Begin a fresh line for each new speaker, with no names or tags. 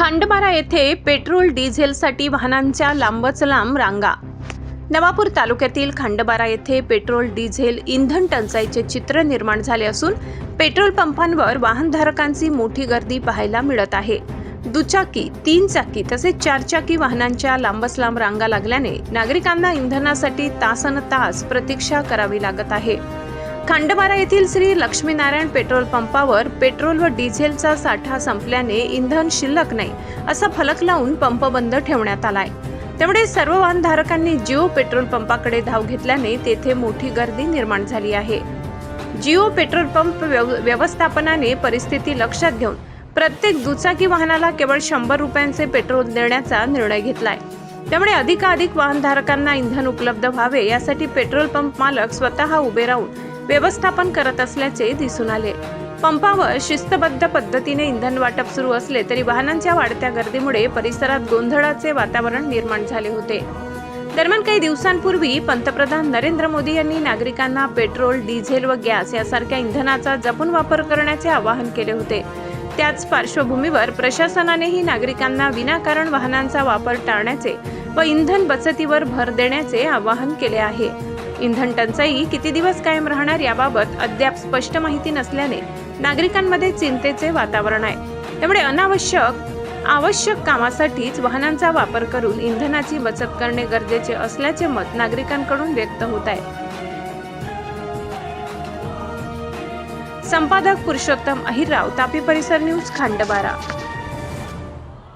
खंडबारा येथे पेट्रोल डिझेलसाठी वाहनांच्या लांबच लांब रांगा। नवापूर तालुक्यातील खंडबारा येथे पेट्रोल डिझेल इंधन टंचाईचे चित्र निर्माण झाले असून पेट्रोल पंपांवर वाहनधारकांची मोठी गर्दी पाहायला मिळत आहे। दुचाकी, 3 चाकी तसेच 4 चाकी वाहनांच्या लांबच लांब रांगा लागल्याने नागरिकांना इंधनासाठी तासनतास प्रतीक्षा करावी लागत आहे। खंडबारा येथील श्री लक्ष्मीनारायण पेट्रोल पंपावर पेट्रोल व डिझेलचा साठा संपल्याने इंधन शिल्लक नाही असा फलक लावून पंप बंद ठेवण्यात आलाय। त्यामुळे सर्व वाहनधारकांनी जिओ पेट्रोल पंपाकडे धाव घेतल्याने तेथे मोठी गर्दी निर्माण झाली आहे। जिओ पेट्रोल पंप व्यवस्थापनाने परिस्थिती लक्षात घेऊन प्रत्येक दुचाकी वाहनाला केवळ 100 रुपयांचे पेट्रोल देण्याचा निर्णय घेतलाय। त्यामुळे अधिकाधिक वाहनधारकांना इंधन उपलब्ध व्हावे यासाठी पेट्रोल पंप मालक स्वतः उभे राहून व्यवस्थापन करत असल्याचे दिसून आले। पंपावर शिस्तबद्ध पद्धतीने इंधन वाटप सुरू असले तरी वाहनांच्या वाढत्या गर्दीमुळे परिसरात गोंधळाचे वातावरण निर्माण झाले होते। दरम्यान काही दिवसांपूर्वी पंतप्रधान नरेंद्र मोदी यांनी नागरिकांना पेट्रोल, डिझेल व गॅस यासारख्या इंधनाचा जपून वापर करण्याचे आवाहन केले होते। त्याच पार्श्वभूमीवर प्रशासनानेही नागरिकांना विनाकारण वाहनांचा वापर टाळण्याचे व इंधन बचतीवर भर देण्याचे आवाहन केले आहे। इंधन टंचाई किती दिवस कायम राहणार याबाबत अद्याप स्पष्ट माहिती नसल्याने नागरिकांमध्ये चिंतेचे वातावरण आहे। त्यामुळे आवश्यक कामासाठीच वाहनांचा वापर करून इंधनाची बचत करणे गरजेचे असल्याचे मत नागरिकांकडून व्यक्त होत आहे। संपादक पुरुषोत्तम अहिरराव, तापी परिसर न्यूज, खंडबारा।